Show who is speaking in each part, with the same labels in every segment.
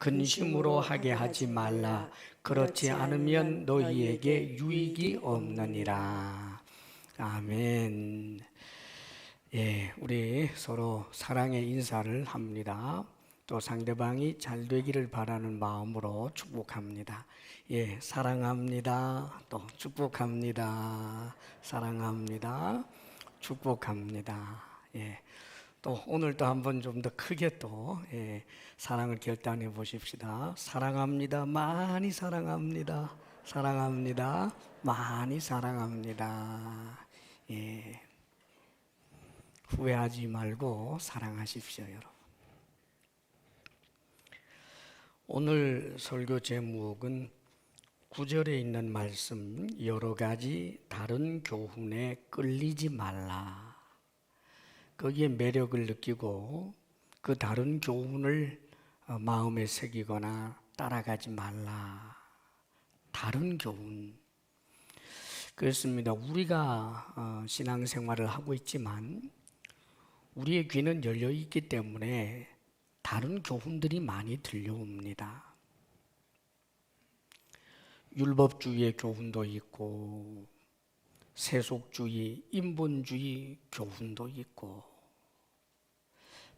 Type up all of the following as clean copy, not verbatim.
Speaker 1: 근심으로 하게 하지 말라. 그렇지 않으면 너희에게 유익이 없느니라. 아멘. 예, 우리 서로 사랑의 인사를 합니다. 또 상대방이 잘 되기를 바라는 마음으로 축복합니다. 예, 사랑합니다. 또 축복합니다. 사랑합니다. 축복합니다. 예, 또 오늘도 한번 좀 더 크게 또 사랑을 결단해 보십시다. 사랑합니다. 많이 사랑합니다. 사랑합니다. 많이 사랑합니다. 예. 후회하지 말고 사랑하십시오, 여러분. 오늘 설교 제목은 9절에 있는 말씀, 여러 가지 다른 교훈에 끌리지 말라. 거기에 매력을 느끼고 그 다른 교훈을 마음에 새기거나 따라가지 말라. 다른 교훈. 그렇습니다. 우리가 신앙생활을 하고 있지만 우리의 귀는 열려 있기 때문에 다른 교훈들이 많이 들려옵니다. 율법주의의 교훈도 있고 세속주의, 인본주의 교훈도 있고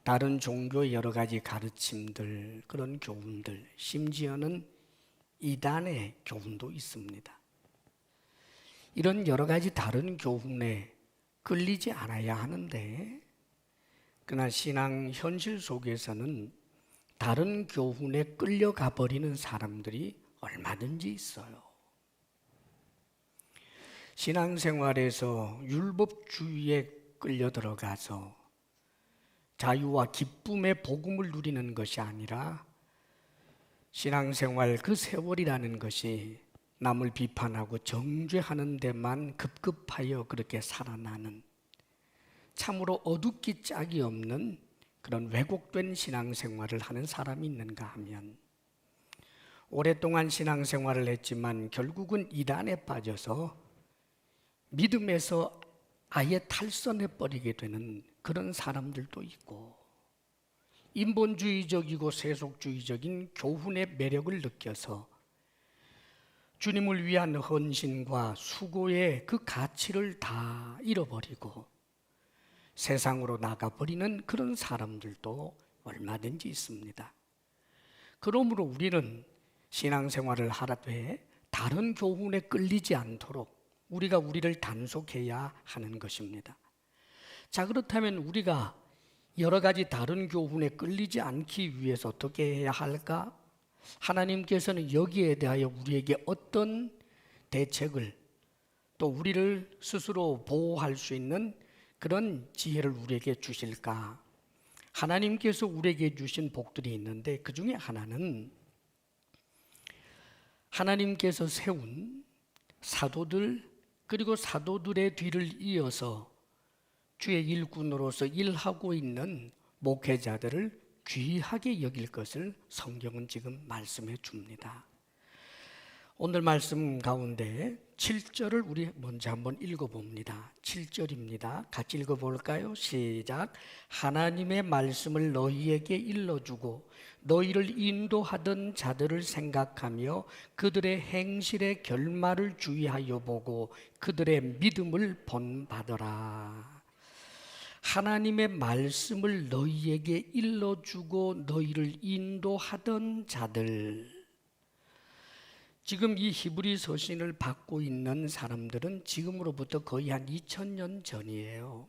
Speaker 1: 다른 종교의 여러 가지 가르침들, 그런 교훈들, 심지어는 이단의 교훈도 있습니다. 이런 여러 가지 다른 교훈에 끌리지 않아야 하는데, 그러나 신앙 현실 속에서는 다른 교훈에 끌려가 버리는 사람들이 얼마든지 있어요. 신앙생활에서 율법주의에 끌려 들어가서 자유와 기쁨의 복음을 누리는 것이 아니라 신앙생활 그 세월이라는 것이 남을 비판하고 정죄하는 데만 급급하여 그렇게 살아나는, 참으로 어둡기 짝이 없는 그런 왜곡된 신앙생활을 하는 사람이 있는가 하면, 오랫동안 신앙생활을 했지만 결국은 이단에 빠져서 믿음에서 아예 탈선해버리게 되는 그런 사람들도 있고, 인본주의적이고 세속주의적인 교훈의 매력을 느껴서 주님을 위한 헌신과 수고의 그 가치를 다 잃어버리고 세상으로 나가버리는 그런 사람들도 얼마든지 있습니다. 그러므로 우리는 신앙생활을 하되 다른 교훈에 끌리지 않도록 우리가 우리를 단속해야 하는 것입니다. 자, 그렇다면 우리가 여러 가지 다른 교훈에 끌리지 않기 위해서 어떻게 해야 할까? 하나님께서는 여기에 대하여 우리에게 어떤 대책을, 또 우리를 스스로 보호할 수 있는 그런 지혜를 우리에게 주실까? 하나님께서 우리에게 주신 복들이 있는데 그 중에 하나는 하나님께서 세운 사도들, 그리고 사도들의 뒤를 이어서 주의 일꾼으로서 일하고 있는 목회자들을 귀하게 여길 것을 성경은 지금 말씀해 줍니다. 오늘 말씀 가운데 7절을 우리 먼저 한번 읽어봅니다. 7절입니다. 같이 읽어볼까요? 시작. 하나님의 말씀을 너희에게 일러주고 너희를 인도하던 자들을 생각하며 그들의 행실의 결말을 주의하여 보고 그들의 믿음을 본받아라. 하나님의 말씀을 너희에게 일러주고 너희를 인도하던 자들. 지금 이 히브리 서신을 받고 있는 사람들은 지금으로부터 거의 한 2000년 전이에요.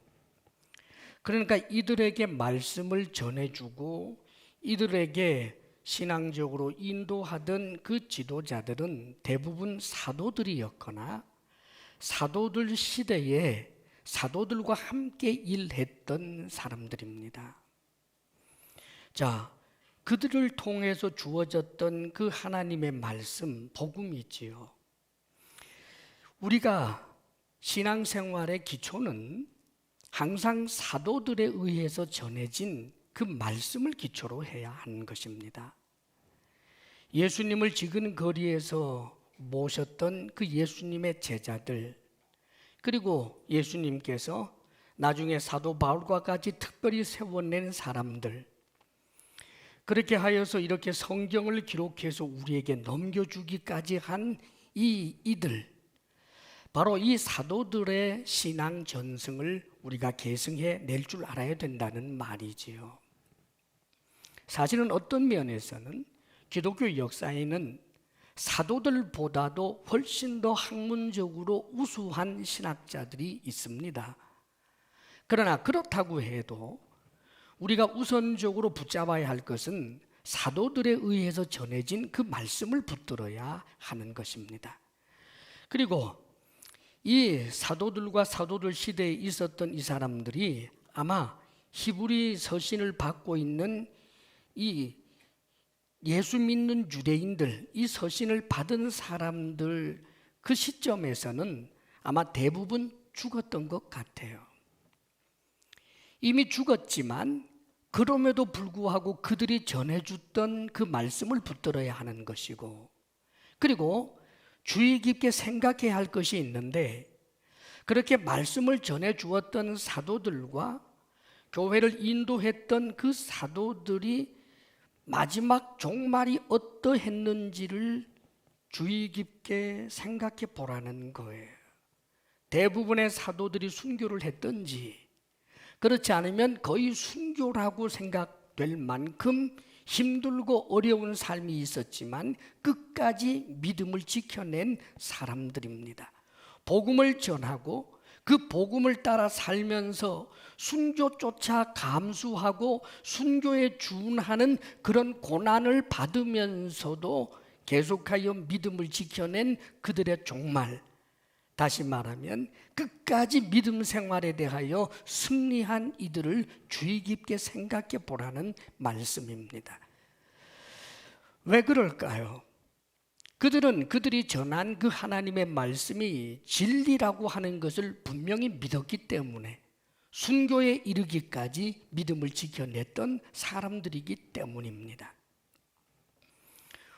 Speaker 1: 그러니까 이들에게 말씀을 전해주고 이들에게 신앙적으로 인도하던 그 지도자들은 대부분 사도들이었거나 사도들 시대에 사도들과 함께 일했던 사람들입니다. 자, 그들을 통해서 주어졌던 그 하나님의 말씀, 복음이 있지요. 우리가 신앙생활의 기초는 항상 사도들에 의해서 전해진 그 말씀을 기초로 해야 하는 것입니다. 예수님을 지금 거리에서 모셨던 그 예수님의 제자들, 그리고 예수님께서 나중에 사도 바울과 같이 특별히 세워낸 사람들, 그렇게 하여서 이렇게 성경을 기록해서 우리에게 넘겨주기까지 한 이들, 바로 이 사도들의 신앙 전승을 우리가 계승해 낼 줄 알아야 된다는 말이지요. 사실은 어떤 면에서는 기독교 역사에는 사도들보다도 훨씬 더 학문적으로 우수한 신학자들이 있습니다. 그러나 그렇다고 해도 우리가 우선적으로 붙잡아야 할 것은 사도들에 의해서 전해진 그 말씀을 붙들어야 하는 것입니다. 그리고 이 사도들과 사도들 시대에 있었던 이 사람들이 아마 히브리 서신을 받고 있는 이 예수 믿는 유대인들, 이 서신을 받은 사람들 그 시점에서는 아마 대부분 죽었던 것 같아요. 이미 죽었지만 그럼에도 불구하고 그들이 전해줬던 그 말씀을 붙들어야 하는 것이고, 그리고 주의 깊게 생각해야 할 것이 있는데, 그렇게 말씀을 전해주었던 사도들과 교회를 인도했던 그 사도들이 마지막 종말이 어떠했는지를 주의 깊게 생각해 보라는 거예요. 대부분의 사도들이 순교를 했던지, 그렇지 않으면 거의 순교라고 생각될 만큼 힘들고 어려운 삶이 있었지만 끝까지 믿음을 지켜낸 사람들입니다. 복음을 전하고 그 복음을 따라 살면서 순교조차 감수하고 순교에 준하는 그런 고난을 받으면서도 계속하여 믿음을 지켜낸 그들의 종말, 다시 말하면 끝까지 믿음 생활에 대하여 승리한 이들을 주의 깊게 생각해 보라는 말씀입니다. 왜 그럴까요? 그들은 그들이 전한 그 하나님의 말씀이 진리라고 하는 것을 분명히 믿었기 때문에 순교에 이르기까지 믿음을 지켜냈던 사람들이기 때문입니다.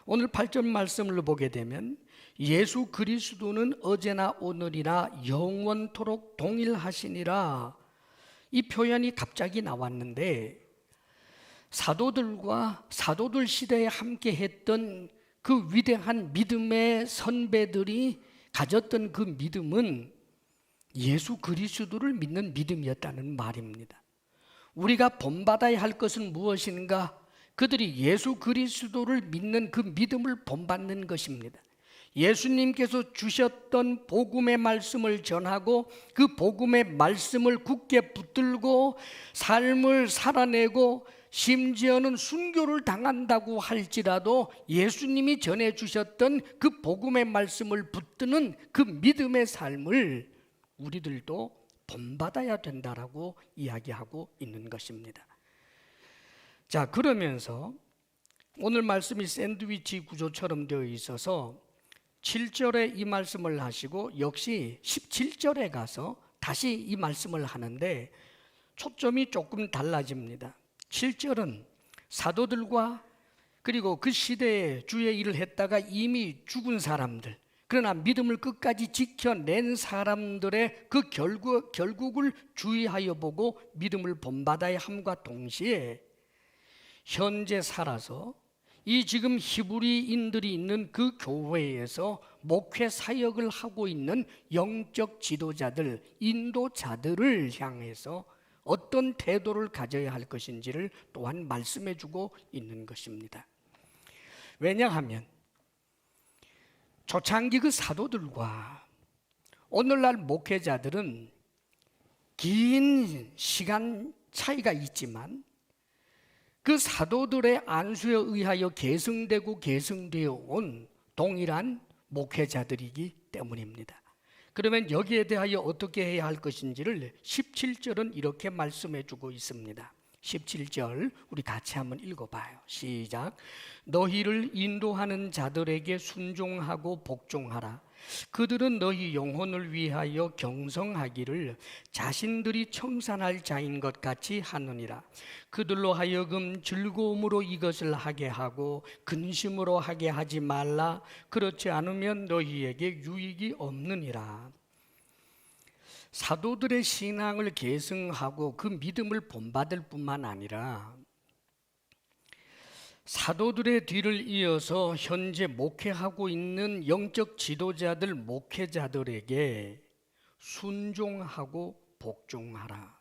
Speaker 1: 오늘 8절 말씀을 보게 되면 예수 그리스도는 어제나 오늘이나 영원토록 동일하시니라, 이 표현이 갑자기 나왔는데, 사도들과 사도들 시대에 함께 했던 그 위대한 믿음의 선배들이 가졌던 그 믿음은 예수 그리스도를 믿는 믿음이었다는 말입니다. 우리가 본받아야 할 것은 무엇인가? 그들이 예수 그리스도를 믿는 그 믿음을 본받는 것입니다. 예수님께서 주셨던 복음의 말씀을 전하고 그 복음의 말씀을 굳게 붙들고 삶을 살아내고 심지어는 순교를 당한다고 할지라도 예수님이 전해주셨던 그 복음의 말씀을 붙드는 그 믿음의 삶을 우리들도 본받아야 된다라고 이야기하고 있는 것입니다. 자, 그러면서 오늘 말씀이 샌드위치 구조처럼 되어 있어서 7절에 이 말씀을 하시고 역시 17절에 가서 다시 이 말씀을 하는데 초점이 조금 달라집니다. 7절은 사도들과 그리고 그 시대에 주의 일을 했다가 이미 죽은 사람들, 그러나 믿음을 끝까지 지켜낸 사람들의 그 결국을 주의하여 보고 믿음을 본받아야 함과 동시에 현재 살아서 이 지금 히브리인들이 있는 그 교회에서 목회 사역을 하고 있는 영적 지도자들, 인도자들을 향해서 어떤 태도를 가져야 할 것인지를 또한 말씀해 주고 있는 것입니다. 왜냐하면 초창기 그 사도들과 오늘날 목회자들은 긴 시간 차이가 있지만 그 사도들의 안수에 의하여 계승되고 계승되어 온 동일한 목회자들이기 때문입니다. 그러면 여기에 대하여 어떻게 해야 할 것인지를 17절은 이렇게 말씀해 주고 있습니다. 17절 우리 같이 한번 읽어봐요. 시작. 너희를 인도하는 자들에게 순종하고 복종하라. 그들은 너희 영혼을 위하여 경성하기를 자신들이 청산할 자인 것 같이 하느니라. 그들로 하여금 즐거움으로 이것을 하게 하고 근심으로 하게 하지 말라. 그렇지 않으면 너희에게 유익이 없느니라. 사도들의 신앙을 계승하고 그 믿음을 본받을 뿐만 아니라 사도들의 뒤를 이어서 현재 목회하고 있는 영적 지도자들, 목회자들에게 순종하고 복종하라.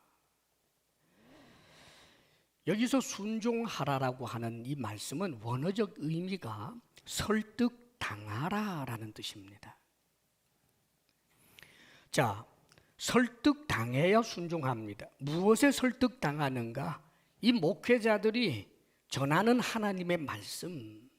Speaker 1: 여기서 순종하라라고 하는 이 말씀은 원어적 의미가 설득당하라라는 뜻입니다. 자, 설득당해야 순종합니다. 무엇에 설득당하는가? 이 목회자들이 전하는 하나님의 말씀,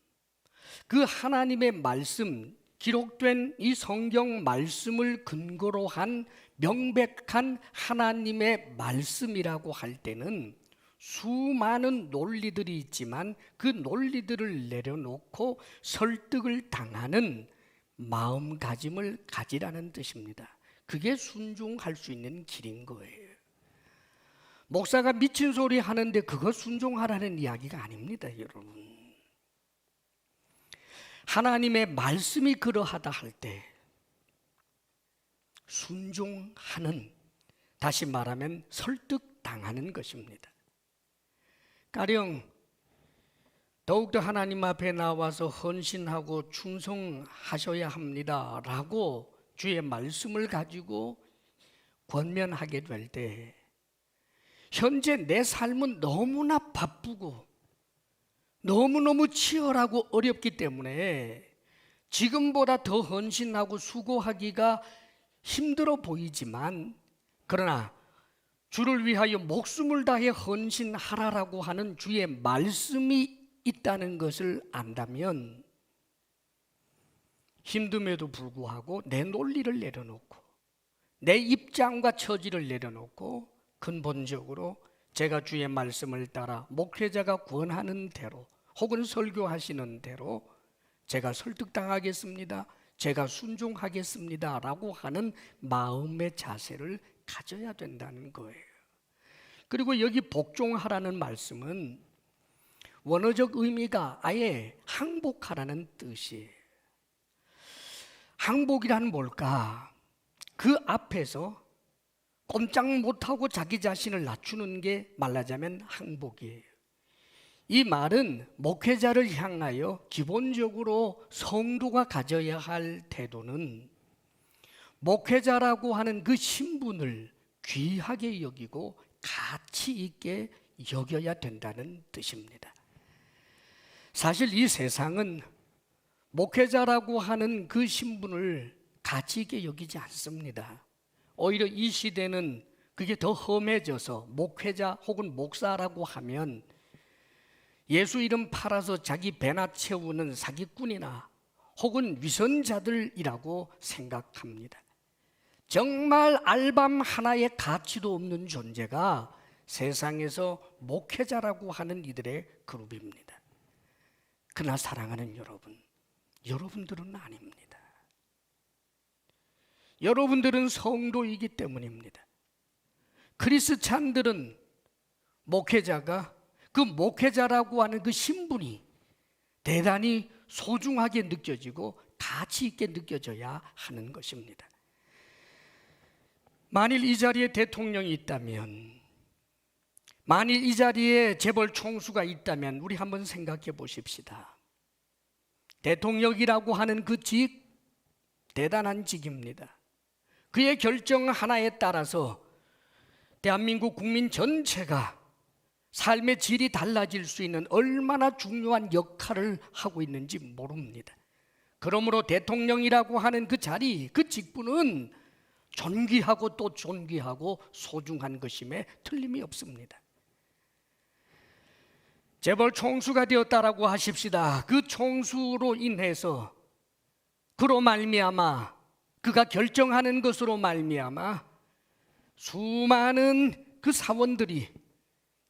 Speaker 1: 그 하나님의 말씀, 기록된 이 성경 말씀을 근거로 한 명백한 하나님의 말씀이라고 할 때는 수많은 논리들이 있지만 그 논리들을 내려놓고 설득을 당하는 마음가짐을 가지라는 뜻입니다. 그게 순종할 수 있는 길인 거예요. 목사가 미친 소리 하는데 그거 순종하라는 이야기가 아닙니다, 여러분. 하나님의 말씀이 그러하다 할 때 순종하는, 다시 말하면 설득당하는 것입니다. 가령 더욱더 하나님 앞에 나와서 헌신하고 충성하셔야 합니다 라고 주의 말씀을 가지고 권면하게 될 때 현재 내 삶은 너무나 바쁘고 너무너무 치열하고 어렵기 때문에 지금보다 더 헌신하고 수고하기가 힘들어 보이지만, 그러나 주를 위하여 목숨을 다해 헌신하라라고 하는 주의 말씀이 있다는 것을 안다면 힘듦에도 불구하고 내 논리를 내려놓고 내 입장과 처지를 내려놓고 근본적으로 제가 주의 말씀을 따라 목회자가 권하는 대로 혹은 설교하시는 대로 제가 설득당하겠습니다, 제가 순종하겠습니다 라고 하는 마음의 자세를 가져야 된다는 거예요. 그리고 여기 복종하라는 말씀은 원어적 의미가 아예 항복하라는 뜻이에요. 항복이란 뭘까? 그 앞에서 꼼짝 못하고 자기 자신을 낮추는 게 말하자면 항복이에요. 이 말은 목회자를 향하여 기본적으로 성도가 가져야 할 태도는 목회자라고 하는 그 신분을 귀하게 여기고 가치 있게 여겨야 된다는 뜻입니다. 사실 이 세상은 목회자라고 하는 그 신분을 가치 있게 여기지 않습니다. 오히려 이 시대는 그게 더 험해져서 목회자 혹은 목사라고 하면 예수 이름 팔아서 자기 배나 채우는 사기꾼이나 혹은 위선자들이라고 생각합니다. 정말 알밤 하나의 가치도 없는 존재가 세상에서 목회자라고 하는 이들의 그룹입니다. 그러나 사랑하는 여러분, 여러분들은 아닙니다. 여러분들은 성도이기 때문입니다. 크리스찬들은 목회자가 그 목회자라고 하는 그 신분이 대단히 소중하게 느껴지고 가치 있게 느껴져야 하는 것입니다. 만일 이 자리에 대통령이 있다면, 만일 이 자리에 재벌 총수가 있다면 우리 한번 생각해 보십시다. 대통령이라고 하는 그 직, 대단한 직입니다. 그의 결정 하나에 따라서 대한민국 국민 전체가 삶의 질이 달라질 수 있는 얼마나 중요한 역할을 하고 있는지 모릅니다. 그러므로 대통령이라고 하는 그 자리, 그 직분은 존귀하고 또 존귀하고 소중한 것임에 틀림이 없습니다. 재벌 총수가 되었다라고 하십시다. 그 총수로 인해서 그로 말미암아, 그가 결정하는 것으로 말미암아 수많은 그 사원들이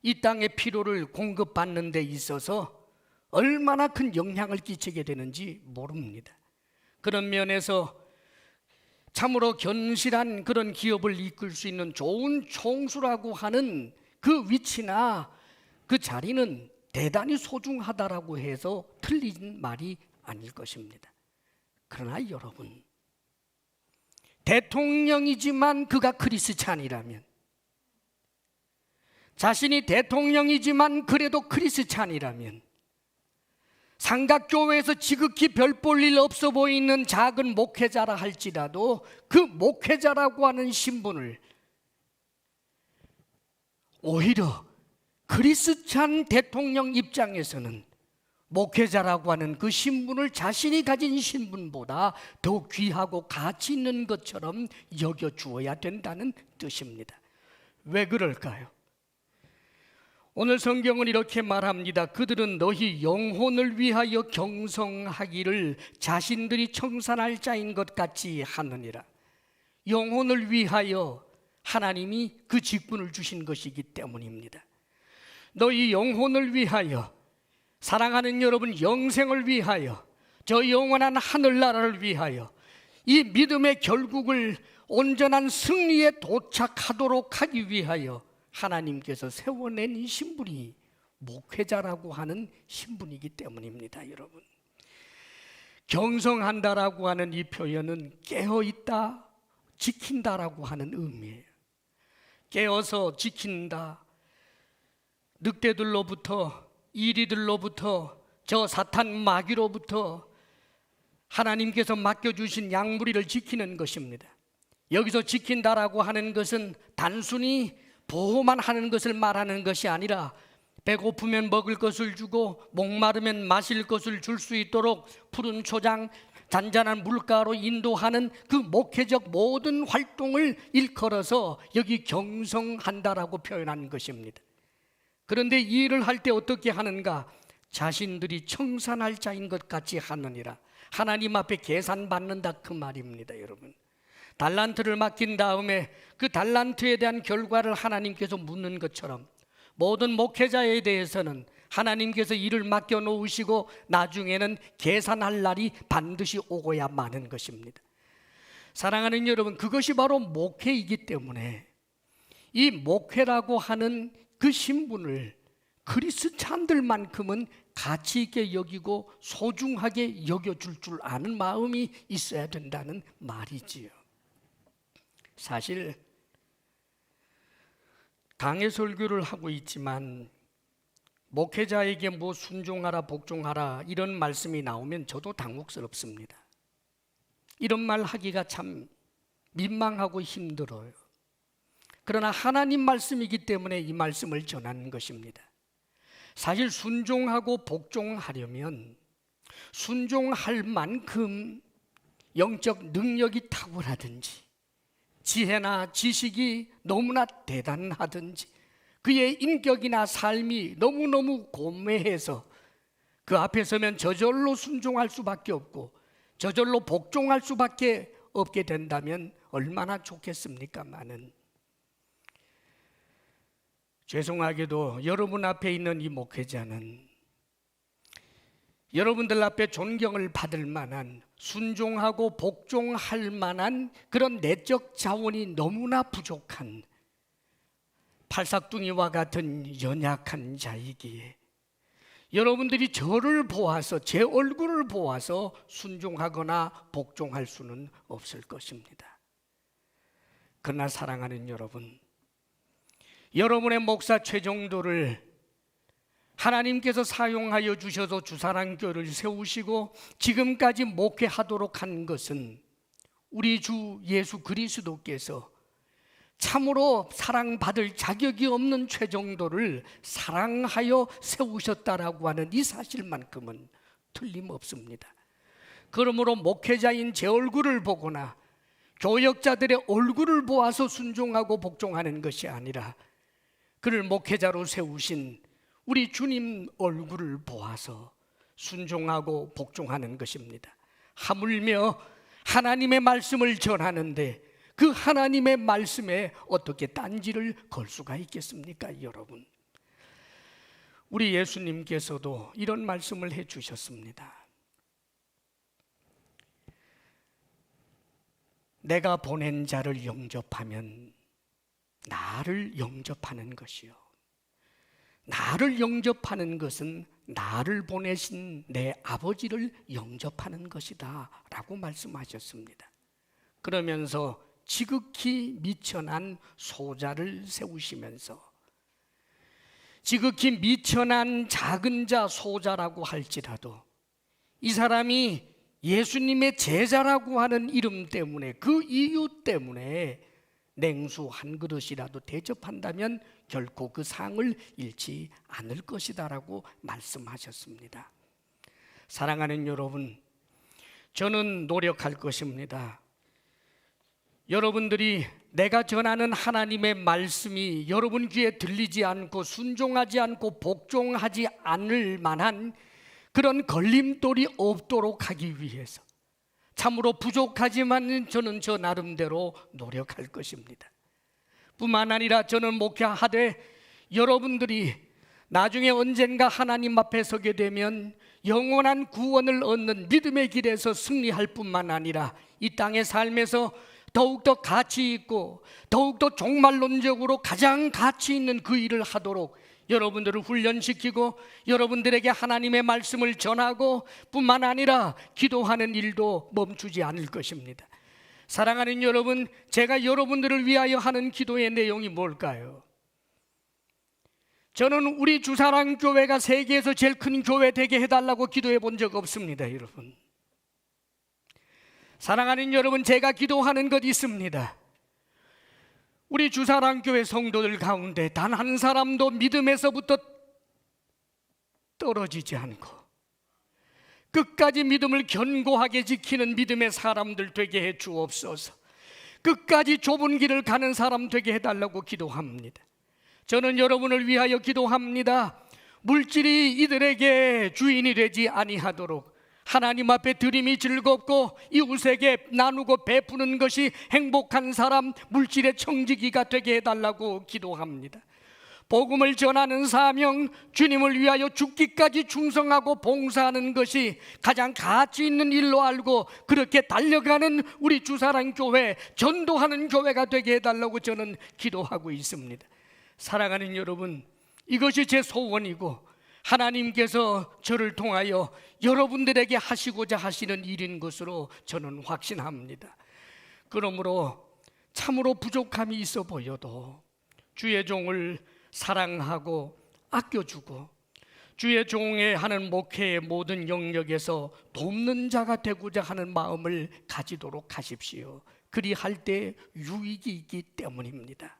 Speaker 1: 이 땅의 필요를 공급받는 데 있어서 얼마나 큰 영향을 끼치게 되는지 모릅니다. 그런 면에서 참으로 견실한 그런 기업을 이끌 수 있는 좋은 총수라고 하는 그 위치나 그 자리는 대단히 소중하다라고 해서 틀린 말이 아닐 것입니다. 그러나 여러분, 대통령이지만 그가 크리스찬이라면, 자신이 대통령이지만 그래도 크리스찬이라면 삼각교회에서 지극히 별 볼 일 없어 보이는 작은 목회자라 할지라도 그 목회자라고 하는 신분을 오히려 크리스찬 대통령 입장에서는 목회자라고 하는 그 신분을 자신이 가진 신분보다 더 귀하고 가치 있는 것처럼 여겨주어야 된다는 뜻입니다. 왜 그럴까요? 오늘 성경은 이렇게 말합니다. 그들은 너희 영혼을 위하여 경성하기를 자신들이 청산할 자인 것 같이 하느니라. 영혼을 위하여 하나님이 그 직분을 주신 것이기 때문입니다. 너희 영혼을 위하여, 사랑하는 여러분 영생을 위하여, 저 영원한 하늘나라를 위하여, 이 믿음의 결국을 온전한 승리에 도착하도록 하기 위하여 하나님께서 세워낸 신분이 목회자라고 하는 신분이기 때문입니다. 여러분, 경성한다라고 하는 이 표현은 깨어있다, 지킨다라고 하는 의미예요. 깨어서 지킨다, 늑대들로부터, 이리들로부터, 저 사탄 마귀로부터 하나님께서 맡겨주신 양무리를 지키는 것입니다. 여기서 지킨다라고 하는 것은 단순히 보호만 하는 것을 말하는 것이 아니라 배고프면 먹을 것을 주고 목마르면 마실 것을 줄 수 있도록 푸른 초장, 잔잔한 물가로 인도하는 그 목회적 모든 활동을 일컬어서 여기 경성한다라고 표현한 것입니다. 그런데 이 일을 할 때 어떻게 하는가? 자신들이 청산할 자인 것 같이 하느니라. 하나님 앞에 계산받는다 그 말입니다. 여러분, 달란트를 맡긴 다음에 그 달란트에 대한 결과를 하나님께서 묻는 것처럼 모든 목회자에 대해서는 하나님께서 일을 맡겨놓으시고 나중에는 계산할 날이 반드시 오고야 마는 것입니다. 사랑하는 여러분, 그것이 바로 목회이기 때문에 이 목회라고 하는 그 신분을 크리스찬들만큼은 가치 있게 여기고 소중하게 여겨줄 줄 아는 마음이 있어야 된다는 말이지요. 사실 강해 설교를 하고 있지만 목회자에게 뭐 순종하라 복종하라 이런 말씀이 나오면 저도 당혹스럽습니다. 이런 말 하기가 참 민망하고 힘들어요. 그러나 하나님 말씀이기 때문에 이 말씀을 전하는 것입니다. 사실 순종하고 복종하려면 순종할 만큼 영적 능력이 탁월하든지 지혜나 지식이 너무나 대단하든지 그의 인격이나 삶이 너무너무 고매해서 그 앞에 서면 저절로 순종할 수밖에 없고 저절로 복종할 수밖에 없게 된다면 얼마나 좋겠습니까마는, 죄송하게도 여러분 앞에 있는 이 목회자는 여러분들 앞에 존경을 받을 만한, 순종하고 복종할 만한 그런 내적 자원이 너무나 부족한 팔삭둥이와 같은 연약한 자이기에 여러분들이 저를 보아서, 제 얼굴을 보아서 순종하거나 복종할 수는 없을 것입니다. 그러나 사랑하는 여러분, 여러분의 목사 최정도를 하나님께서 사용하여 주셔서 주사랑교회를 세우시고 지금까지 목회하도록 한 것은 우리 주 예수 그리스도께서 참으로 사랑받을 자격이 없는 최정도를 사랑하여 세우셨다라고 하는 이 사실만큼은 틀림없습니다. 그러므로 목회자인 제 얼굴을 보거나 교역자들의 얼굴을 보아서 순종하고 복종하는 것이 아니라 그를 목회자로 세우신 우리 주님 얼굴을 보아서 순종하고 복종하는 것입니다. 하물며 하나님의 말씀을 전하는데 그 하나님의 말씀에 어떻게 딴지를 걸 수가 있겠습니까, 여러분? 우리 예수님께서도 이런 말씀을 해주셨습니다. 내가 보낸 자를 영접하면 나를 영접하는 것이요, 나를 영접하는 것은 나를 보내신 내 아버지를 영접하는 것이다 라고 말씀하셨습니다. 그러면서 지극히 미천한 소자를 세우시면서, 지극히 미천한 작은 자 소자라고 할지라도 이 사람이 예수님의 제자라고 하는 이름 때문에, 그 이유 때문에 냉수 한 그릇이라도 대접한다면 결코 그 상을 잃지 않을 것이다라고 말씀하셨습니다. 사랑하는 여러분, 저는 노력할 것입니다. 여러분들이 내가 전하는 하나님의 말씀이 여러분 귀에 들리지 않고 순종하지 않고 복종하지 않을 만한 그런 걸림돌이 없도록 하기 위해서 참으로 부족하지만 저는 저 나름대로 노력할 것입니다. 뿐만 아니라 저는 목회하되 여러분들이 나중에 언젠가 하나님 앞에 서게 되면 영원한 구원을 얻는 믿음의 길에서 승리할 뿐만 아니라 이 땅의 삶에서 더욱더 가치 있고 더욱더 종말론적으로 가장 가치 있는 그 일을 하도록 여러분들을 훈련시키고 여러분들에게 하나님의 말씀을 전하고 뿐만 아니라 기도하는 일도 멈추지 않을 것입니다. 사랑하는 여러분, 제가 여러분들을 위하여 하는 기도의 내용이 뭘까요? 저는 우리 주사랑교회가 세계에서 제일 큰 교회 되게 해달라고 기도해 본 적 없습니다. 여러분, 사랑하는 여러분, 제가 기도하는 것 있습니다. 우리 주사랑교회 성도들 가운데 단 한 사람도 믿음에서부터 떨어지지 않고 끝까지 믿음을 견고하게 지키는 믿음의 사람들 되게 해 주옵소서. 끝까지 좁은 길을 가는 사람 되게 해달라고 기도합니다. 저는 여러분을 위하여 기도합니다. 물질이 이들에게 주인이 되지 아니하도록 하나님 앞에 드림이 즐겁고 이웃에게 나누고 베푸는 것이 행복한 사람, 물질의 청지기가 되게 해달라고 기도합니다. 복음을 전하는 사명, 주님을 위하여 죽기까지 충성하고 봉사하는 것이 가장 가치 있는 일로 알고 그렇게 달려가는 우리 주사랑교회, 전도하는 교회가 되게 해달라고 저는 기도하고 있습니다. 사랑하는 여러분, 이것이 제 소원이고 하나님께서 저를 통하여 여러분들에게 하시고자 하시는 일인 것으로 저는 확신합니다. 그러므로 참으로 부족함이 있어 보여도 주의 종을 사랑하고 아껴주고 주의 종의 하는 목회의 모든 영역에서 돕는 자가 되고자 하는 마음을 가지도록 하십시오. 그리할 때 유익이 있기 때문입니다.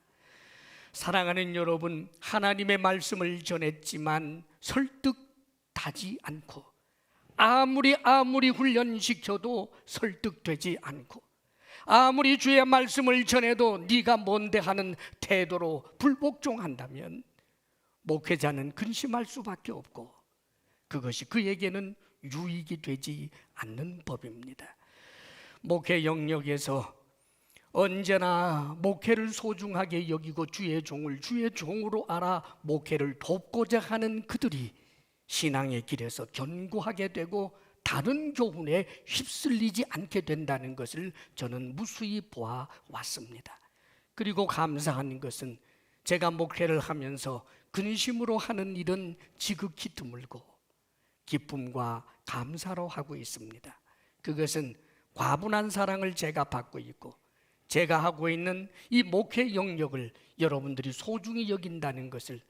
Speaker 1: 사랑하는 여러분, 하나님의 말씀을 전했지만 설득하지 않고 아무리 훈련시켜도 설득되지 않고 아무리 주의 말씀을 전해도 네가 뭔데 하는 태도로 불복종한다면 목회자는 근심할 수밖에 없고 그것이 그에게는 유익이 되지 않는 법입니다. 목회 영역에서 언제나 목회를 소중하게 여기고 주의 종을 주의 종으로 알아 목회를 돕고자 하는 그들이 신앙의 길에서 견고하게 되고 다른 교훈에 휩쓸리지 않게 된다는 것을 저는 무수히 보아왔습니다. 그리고 감사한 것은 제가 목회를 하면서 근심으로 하는 일은 지극히 드물고 기쁨과 감사로 하고 있습니다. 그것은 과분한 사랑을 제가 받고 있고 제가 하고 있는 이 목회 영역을 여러분들이 소중히 여긴다는 것을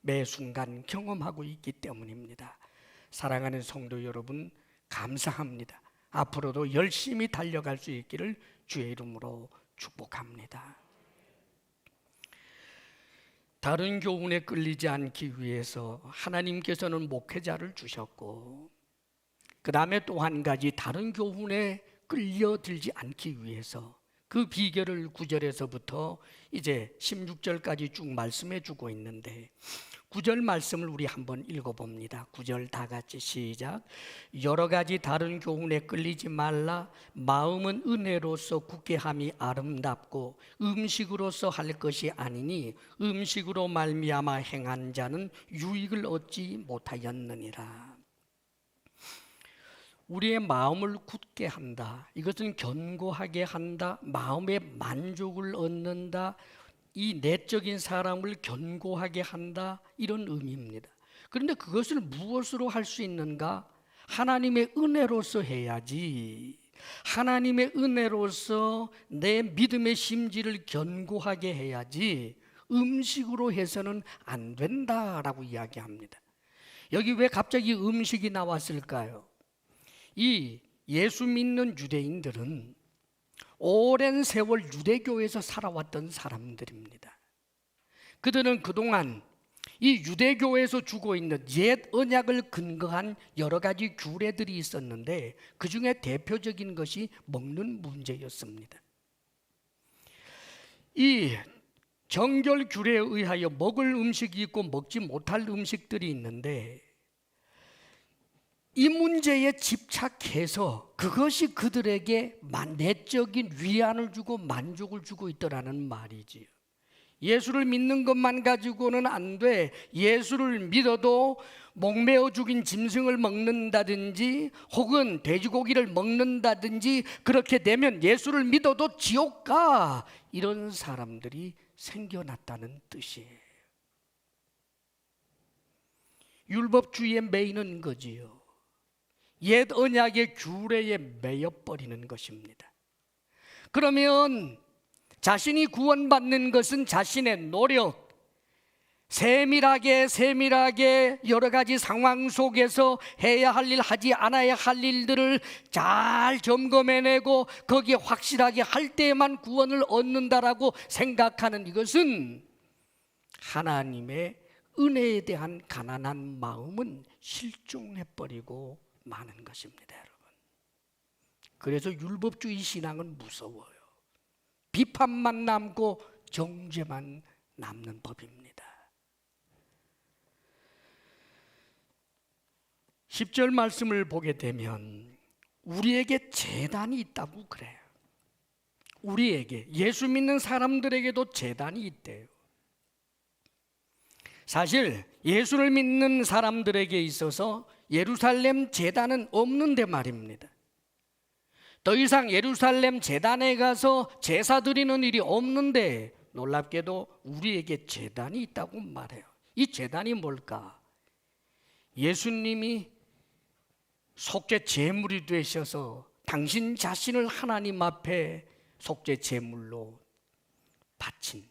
Speaker 1: 매 순간 경험하고 있기 때문입니다. 사랑하는 성도 여러분, 감사합니다. 앞으로도 열심히 달려갈 수 있기를 주의 이름으로 축복합니다. 다른 교훈에 끌리지 않기 위해서 하나님께서는 목회자를 주셨고 그 다음에 또 한 가지 다른 교훈에 끌려들지 않기 위해서 그 비결을 9절에서부터 이제 16절까지 쭉 말씀해 주고 있는데 9절 말씀을 우리 한번 읽어봅니다. 9절 다 같이 시작. 여러 가지 다른 교훈에 끌리지 말라. 마음은 은혜로서 굳게 함이 아름답고 음식으로서 할 것이 아니니 음식으로 말미암아 행한 자는 유익을 얻지 못하였느니라. 우리의 마음을 굳게 한다, 이것은 견고하게 한다, 마음의 만족을 얻는다, 이 내적인 사람을 견고하게 한다, 이런 의미입니다. 그런데 그것을 무엇으로 할 수 있는가? 하나님의 은혜로서 해야지. 하나님의 은혜로서 내 믿음의 심지를 견고하게 해야지 음식으로 해서는 안 된다라고 이야기합니다. 여기 왜 갑자기 음식이 나왔을까요? 이 예수 믿는 유대인들은 오랜 세월 유대교에서 살아왔던 사람들입니다. 그들은 그동안 이 유대교에서 주고 있는 옛 언약을 근거한 여러 가지 규례들이 있었는데 그 중에 대표적인 것이 먹는 문제였습니다. 이 정결 규례에 의하여 먹을 음식이 있고 먹지 못할 음식들이 있는데 이 문제에 집착해서 그것이 그들에게 내적인 위안을 주고 만족을 주고 있더라는 말이지요. 예수를 믿는 것만 가지고는 안 돼. 예수를 믿어도 목매어 죽인 짐승을 먹는다든지 혹은 돼지고기를 먹는다든지 그렇게 되면 예수를 믿어도 지옥 가. 이런 사람들이 생겨났다는 뜻이에요. 율법주의에 매이는 거지요. 옛 언약의 규례에 매여버리는 것입니다. 그러면 자신이 구원받는 것은 자신의 노력, 세밀하게 여러 가지 상황 속에서 해야 할 일, 하지 않아야 할 일들을 잘 점검해내고 거기에 확실하게 할 때에만 구원을 얻는다라고 생각하는 이것은 하나님의 은혜에 대한 가난한 마음은 실종해버리고 마는 것입니다, 여러분. 그래서 율법주의 신앙은 무서워요. 비판만 남고 정죄만 남는 법입니다. 10절 말씀을 보게 되면 우리에게 제단이 있다고 그래요. 우리에게, 예수 믿는 사람들에게도 제단이 있대요. 사실 예수를 믿는 사람들에게 있어서 예루살렘 제단은 없는데 말입니다. 더 이상 예루살렘 제단에 가서 제사 드리는 일이 없는데 놀랍게도 우리에게 제단이 있다고 말해요. 이 제단이 뭘까? 예수님이 속죄 제물이 되셔서 당신 자신을 하나님 앞에 속죄 제물로 바친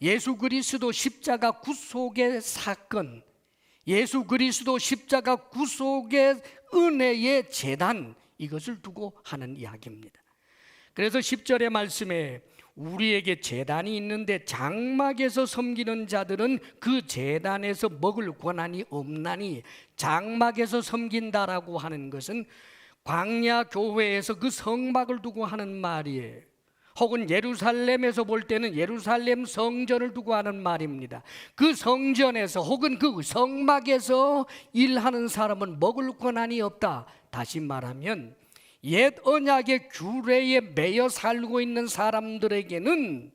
Speaker 1: 예수 그리스도 십자가 구속의 사건, 예수 그리스도 십자가 구속의 은혜의 제단, 이것을 두고 하는 이야기입니다. 그래서 10절의 말씀에 우리에게 제단이 있는데 장막에서 섬기는 자들은 그 제단에서 먹을 권한이 없나니, 장막에서 섬긴다라고 하는 것은 광야 교회에서 그 성막을 두고 하는 말이에요. 혹은 예루살렘에서 볼 때는 예루살렘 성전을 두고 하는 말입니다. 그 성전에서 혹은 그 성막에서 일하는 사람은 먹을 권한이 없다. 다시 말하면 옛 언약의 규례에 매여 살고 있는 사람들에게는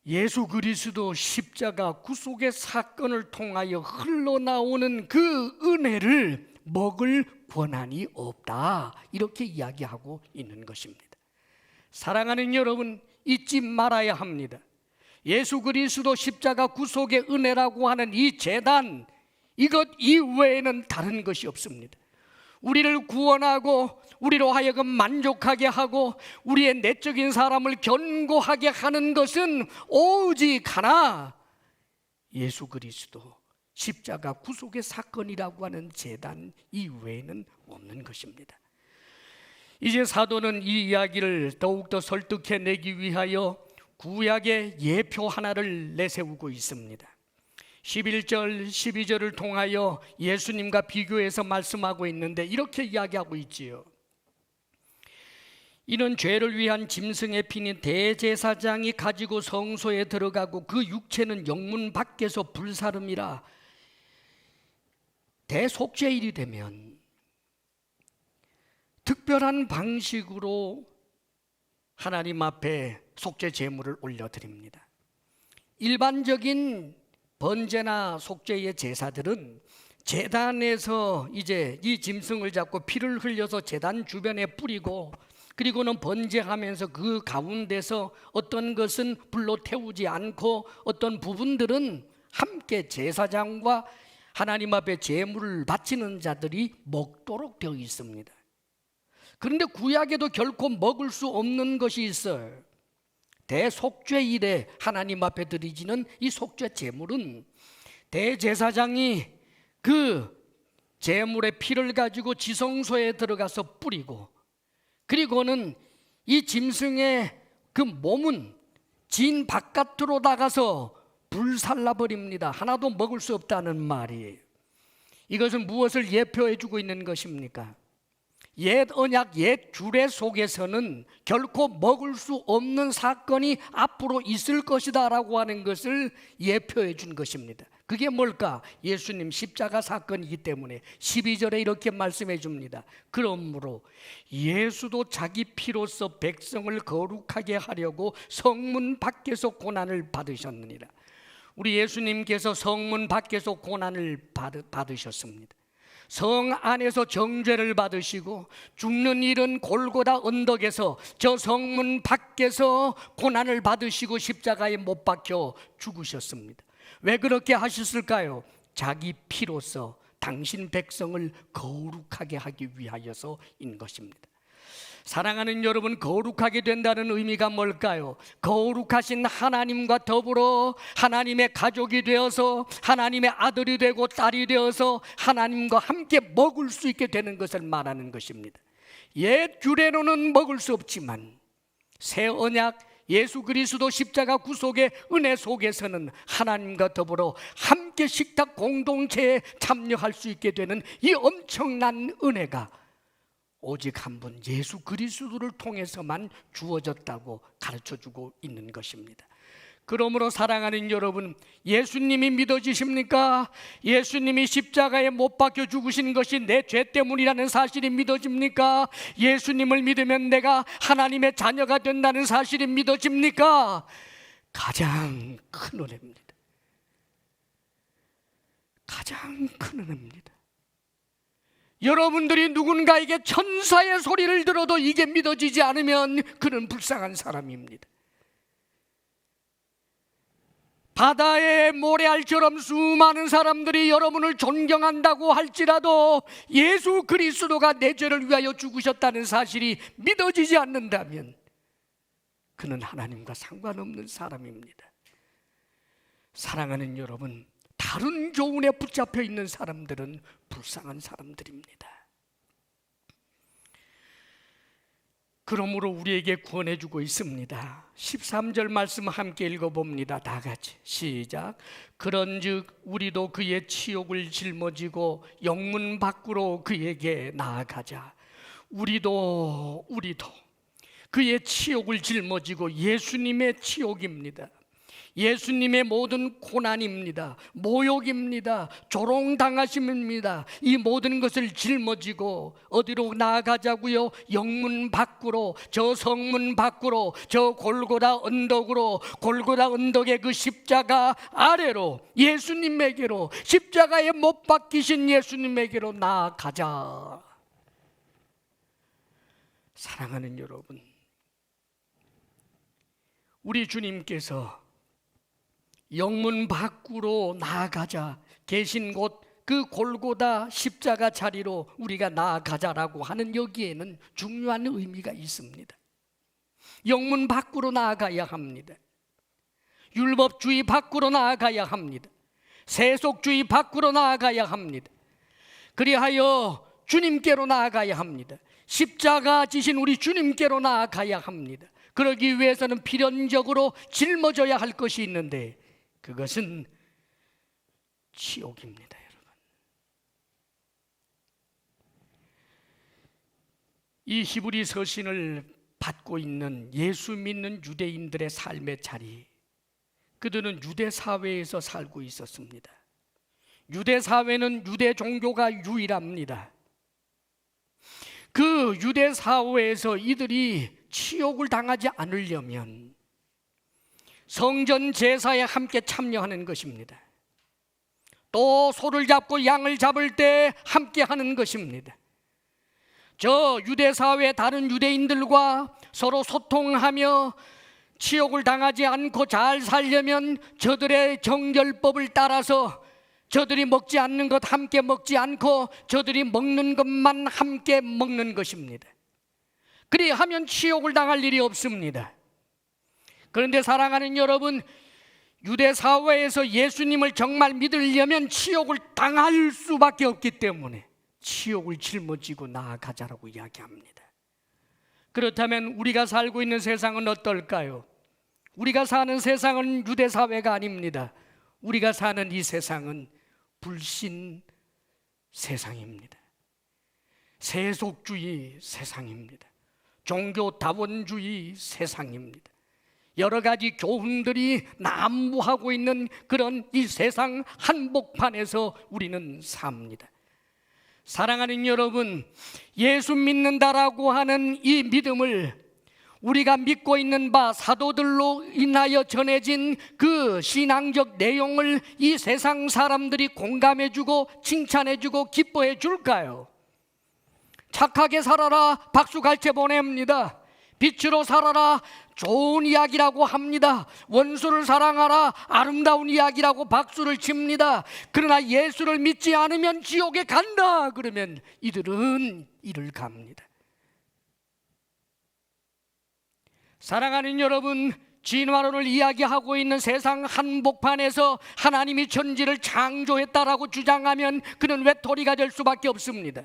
Speaker 1: 예수 그리스도 십자가 구속의 사건을 통하여 흘러나오는 그 은혜를 먹을 권한이 없다, 이렇게 이야기하고 있는 것입니다. 사랑하는 여러분, 잊지 말아야 합니다. 예수 그리스도 십자가 구속의 은혜라고 하는 이 제단, 이것 이외에는 다른 것이 없습니다. 우리를 구원하고 우리로 하여금 만족하게 하고 우리의 내적인 사람을 견고하게 하는 것은 오직 하나, 예수 그리스도 십자가 구속의 사건이라고 하는 제단 이외에는 없는 것입니다. 이제 사도는 이 이야기를 더욱더 설득해내기 위하여 구약의 예표 하나를 내세우고 있습니다. 11절, 12절을 통하여 예수님과 비교해서 말씀하고 있는데 이렇게 이야기하고 있지요. 이는 죄를 위한 짐승의 피는 대제사장이 가지고 성소에 들어가고 그 육체는 영문 밖에서 불사름이라. 대속죄일이 되면 특별한 방식으로 하나님 앞에 속죄 제물을 올려드립니다. 일반적인 번제나 속죄의 제사들은 제단에서 이제 이 짐승을 잡고 피를 흘려서 제단 주변에 뿌리고 그리고는 번제하면서 그 가운데서 어떤 것은 불로 태우지 않고 어떤 부분들은 함께 제사장과 하나님 앞에 제물을 바치는 자들이 먹도록 되어 있습니다. 그런데 구약에도 결코 먹을 수 없는 것이 있어요. 대속죄일에 하나님 앞에 드리지는 이 속죄 제물은 대제사장이 그 제물의 피를 가지고 지성소에 들어가서 뿌리고, 그리고는 이 짐승의 그 몸은 진 바깥으로 나가서 불살라 버립니다. 하나도 먹을 수 없다는 말이에요. 이것은 무엇을 예표해 주고 있는 것입니까? 옛 언약, 옛 규례 속에서는 결코 먹을 수 없는 사건이 앞으로 있을 것이다 라고 하는 것을 예표해 준 것입니다. 그게 뭘까? 예수님 십자가 사건이기 때문에 12절에 이렇게 말씀해 줍니다. 그러므로 예수도 자기 피로써 백성을 거룩하게 하려고 성문 밖에서 고난을 받으셨느니라. 우리 예수님께서 성문 밖에서 고난을 받으셨습니다. 성 안에서 정죄를 받으시고 죽는 일은 골고다 언덕에서 저 성문 밖에서 고난을 받으시고 십자가에 못 박혀 죽으셨습니다. 왜 그렇게 하셨을까요? 자기 피로써 당신 백성을 거룩하게 하기 위하여서인 것입니다. 사랑하는 여러분, 거룩하게 된다는 의미가 뭘까요? 거룩하신 하나님과 더불어 하나님의 가족이 되어서 하나님의 아들이 되고 딸이 되어서 하나님과 함께 먹을 수 있게 되는 것을 말하는 것입니다. 옛 규례로는 먹을 수 없지만 새 언약 예수 그리스도 십자가 구속의 은혜 속에서는 하나님과 더불어 함께 식탁 공동체에 참여할 수 있게 되는 이 엄청난 은혜가 오직 한 분 예수 그리스도를 통해서만 주어졌다고 가르쳐주고 있는 것입니다. 그러므로 사랑하는 여러분, 예수님이 믿어지십니까? 예수님이 십자가에 못 박혀 죽으신 것이 내 죄 때문이라는 사실이 믿어집니까? 예수님을 믿으면 내가 하나님의 자녀가 된다는 사실이 믿어집니까? 가장 큰 은혜입니다. 가장 큰 은혜입니다. 여러분들이 누군가에게 천사의 소리를 들어도 이게 믿어지지 않으면 그는 불쌍한 사람입니다. 바다의 모래알처럼 수많은 사람들이 여러분을 존경한다고 할지라도 예수 그리스도가 내 죄를 위하여 죽으셨다는 사실이 믿어지지 않는다면 그는 하나님과 상관없는 사람입니다. 사랑하는 여러분, 다른 교훈에 붙잡혀 있는 사람들은 불쌍한 사람들입니다. 그러므로 우리에게 구원해 주고 있습니다. 13절 말씀 함께 읽어봅니다. 다 같이 시작. 그런즉 우리도 그의 치욕을 짊어지고 영문 밖으로 그에게 나아가자. 우리도 그의 치욕을 짊어지고, 예수님의 치욕입니다. 예수님의 모든 고난입니다. 모욕입니다. 조롱당하심입니다. 이 모든 것을 짊어지고 어디로 나아가자고요? 영문 밖으로, 저 성문 밖으로, 저 골고다 언덕으로, 골고다 언덕의 그 십자가 아래로, 예수님에게로, 십자가에 못 박히신 예수님에게로 나아가자. 사랑하는 여러분, 우리 주님께서 영문 밖으로 나아가자 계신 곳, 그 골고다 십자가 자리로 우리가 나아가자라고 하는 여기에는 중요한 의미가 있습니다. 영문 밖으로 나아가야 합니다. 율법주의 밖으로 나아가야 합니다. 세속주의 밖으로 나아가야 합니다. 그리하여 주님께로 나아가야 합니다. 십자가 지신 우리 주님께로 나아가야 합니다. 그러기 위해서는 필연적으로 짊어져야 할 것이 있는데 그것은 치욕입니다. 여러분, 이 히브리 서신을 받고 있는 예수 믿는 유대인들의 삶의 자리, 그들은 유대 사회에서 살고 있었습니다. 유대 사회는 유대 종교가 유일합니다. 그 유대 사회에서 이들이 치욕을 당하지 않으려면 성전 제사에 함께 참여하는 것입니다. 또 소를 잡고 양을 잡을 때 함께 하는 것입니다. 저 유대 사회 다른 유대인들과 서로 소통하며 치욕을 당하지 않고 잘 살려면 저들의 정결법을 따라서 저들이 먹지 않는 것 함께 먹지 않고 저들이 먹는 것만 함께 먹는 것입니다. 그리하면 치욕을 당할 일이 없습니다. 그런데 사랑하는 여러분, 유대 사회에서 예수님을 정말 믿으려면 치욕을 당할 수밖에 없기 때문에 치욕을 짊어지고 나아가자라고 이야기합니다. 그렇다면 우리가 살고 있는 세상은 어떨까요? 우리가 사는 세상은 유대 사회가 아닙니다. 우리가 사는 이 세상은 불신 세상입니다. 세속주의 세상입니다. 종교다원주의 세상입니다. 여러 가지 교훈들이 난무하고 있는 그런 이 세상 한복판에서 우리는 삽니다. 사랑하는 여러분, 예수 믿는다라고 하는 이 믿음을 우리가 믿고 있는 바 사도들로 인하여 전해진 그 신앙적 내용을 이 세상 사람들이 공감해주고 칭찬해주고 기뻐해 줄까요? 착하게 살아라 박수 갈채 보냅니다. 빛으로 살아라 좋은 이야기라고 합니다. 원수를 사랑하라 아름다운 이야기라고 박수를 칩니다. 그러나 예수를 믿지 않으면 지옥에 간다 그러면 이들은 이를 갑니다. 사랑하는 여러분, 진화론을 이야기하고 있는 세상 한복판에서 하나님이 천지를 창조했다라고 주장하면 그는 외톨이가 될 수밖에 없습니다.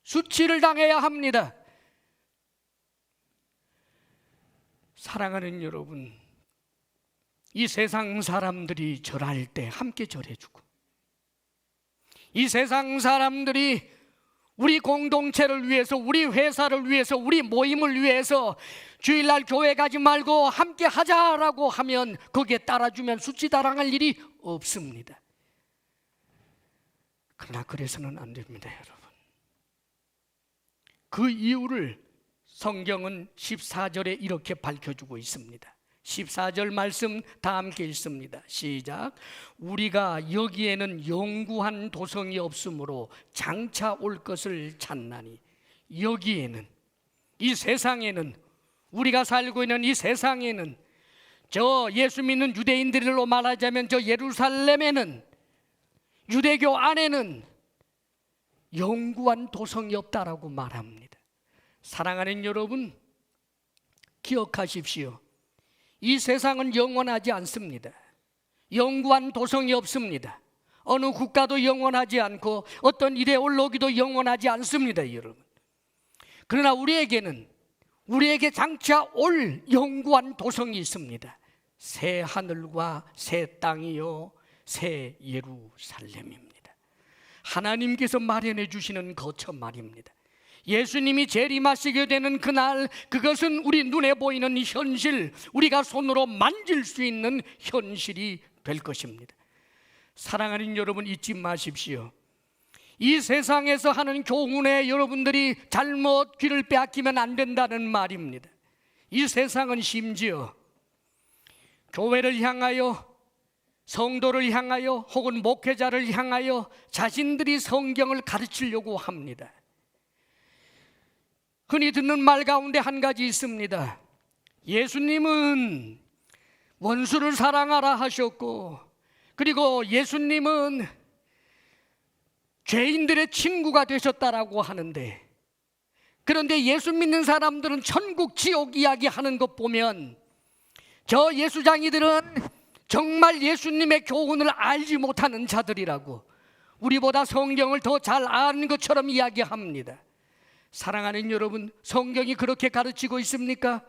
Speaker 1: 수치를 당해야 합니다. 사랑하는 여러분, 이 세상 사람들이 절할 때 함께 절해주고, 이 세상 사람들이 우리 공동체를 위해서, 우리 회사를 위해서, 우리 모임을 위해서 주일날 교회 가지 말고 함께 하자라고 하면 거기에 따라주면 수치다랑할 일이 없습니다. 그러나 그래서는 안 됩니다, 여러분. 그 이유를 성경은 14절에 이렇게 밝혀주고 있습니다. 14절 말씀 다 함께 읽습니다. 시작. 우리가 여기에는 영구한 도성이 없으므로 장차 올 것을 찾나니. 여기에는, 이 세상에는, 우리가 살고 있는 이 세상에는, 저 예수 믿는 유대인들로 말하자면 저 예루살렘에는, 유대교 안에는 영구한 도성이 없다라고 말합니다. 사랑하는 여러분, 기억하십시오. 이 세상은 영원하지 않습니다. 영구한 도성이 없습니다. 어느 국가도 영원하지 않고 어떤 이데올로기도 영원하지 않습니다, 여러분. 그러나 우리에게 장차 올 영구한 도성이 있습니다. 새 하늘과 새 땅이요 새 예루살렘입니다. 하나님께서 마련해 주시는 거처 말입니다. 예수님이 재림하시게 되는 그날, 그것은 우리 눈에 보이는 현실, 우리가 손으로 만질 수 있는 현실이 될 것입니다. 사랑하는 여러분, 잊지 마십시오. 이 세상에서 하는 교훈에 여러분들이 잘못 귀를 빼앗기면 안 된다는 말입니다. 이 세상은 심지어 교회를 향하여, 성도를 향하여, 혹은 목회자를 향하여 자신들이 성경을 가르치려고 합니다. 흔히 듣는 말 가운데 한 가지 있습니다. 예수님은 원수를 사랑하라 하셨고, 그리고 예수님은 죄인들의 친구가 되셨다라고 하는데, 그런데 예수 믿는 사람들은 천국 지옥 이야기하는 것 보면 저 예수장이들은 정말 예수님의 교훈을 알지 못하는 자들이라고, 우리보다 성경을 더 잘 아는 것처럼 이야기합니다. 사랑하는 여러분, 성경이 그렇게 가르치고 있습니까?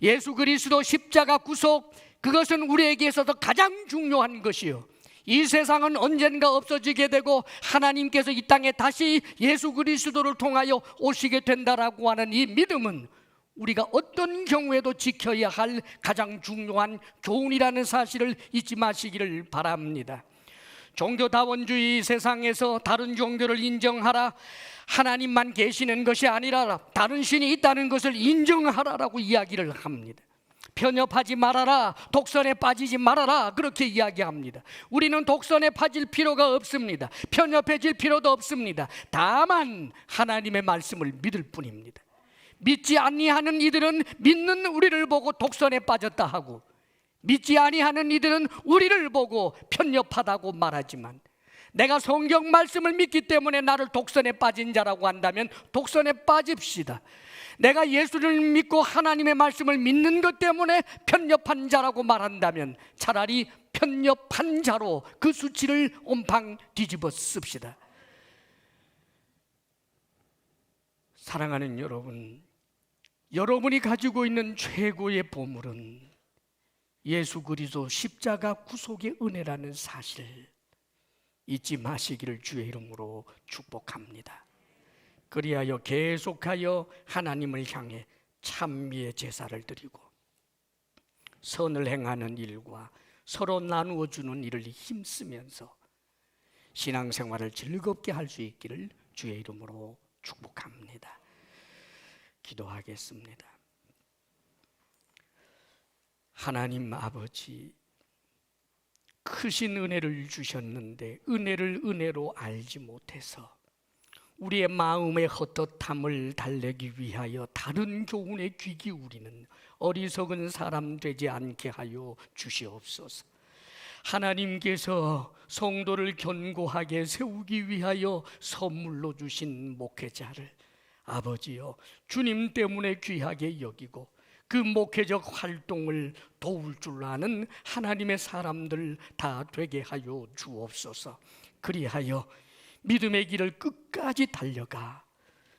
Speaker 1: 예수 그리스도 십자가 구속, 그것은 우리에게 있어서 가장 중요한 것이요, 이 세상은 언젠가 없어지게 되고 하나님께서 이 땅에 다시 예수 그리스도를 통하여 오시게 된다라고 하는 이 믿음은 우리가 어떤 경우에도 지켜야 할 가장 중요한 교훈이라는 사실을 잊지 마시기를 바랍니다. 종교다원주의 세상에서 다른 종교를 인정하라, 하나님만 계시는 것이 아니라 다른 신이 있다는 것을 인정하라라고 이야기를 합니다. 편협하지 말아라, 독선에 빠지지 말아라, 그렇게 이야기합니다. 우리는 독선에 빠질 필요가 없습니다. 편협해질 필요도 없습니다. 다만 하나님의 말씀을 믿을 뿐입니다. 믿지 아니하는 이들은 믿는 우리를 보고 독선에 빠졌다 하고, 믿지 아니하는 이들은 우리를 보고 편협하다고 말하지만, 내가 성경 말씀을 믿기 때문에 나를 독선에 빠진 자라고 한다면 독선에 빠집시다. 내가 예수를 믿고 하나님의 말씀을 믿는 것 때문에 편협한 자라고 말한다면 차라리 편협한 자로 그 수치를 온팡 뒤집어 씁시다. 사랑하는 여러분, 여러분이 가지고 있는 최고의 보물은 예수 그리스도 십자가 구속의 은혜라는 사실 잊지 마시기를 주의 이름으로 축복합니다. 그리하여 계속하여 하나님을 향해 찬미의 제사를 드리고 선을 행하는 일과 서로 나누어 주는 일을 힘쓰면서 신앙생활을 즐겁게 할 수 있기를 주의 이름으로 축복합니다. 기도하겠습니다. 하나님 아버지, 크신 은혜를 주셨는데 은혜를 은혜로 알지 못해서 우리의 마음의 헛헛함을 달래기 위하여 다른 교훈에 귀 기울이는 어리석은 사람 되지 않게 하여 주시옵소서. 하나님께서 성도를 견고하게 세우기 위하여 선물로 주신 목회자를 아버지여 주님 때문에 귀하게 여기고 그 목회적 활동을 도울 줄 아는 하나님의 사람들 다 되게 하여 주옵소서. 그리하여 믿음의 길을 끝까지 달려가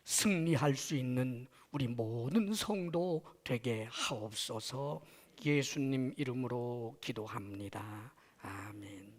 Speaker 1: 승리할 수 있는 우리 모든 성도 되게 하옵소서. 예수님 이름으로 기도합니다. 아멘.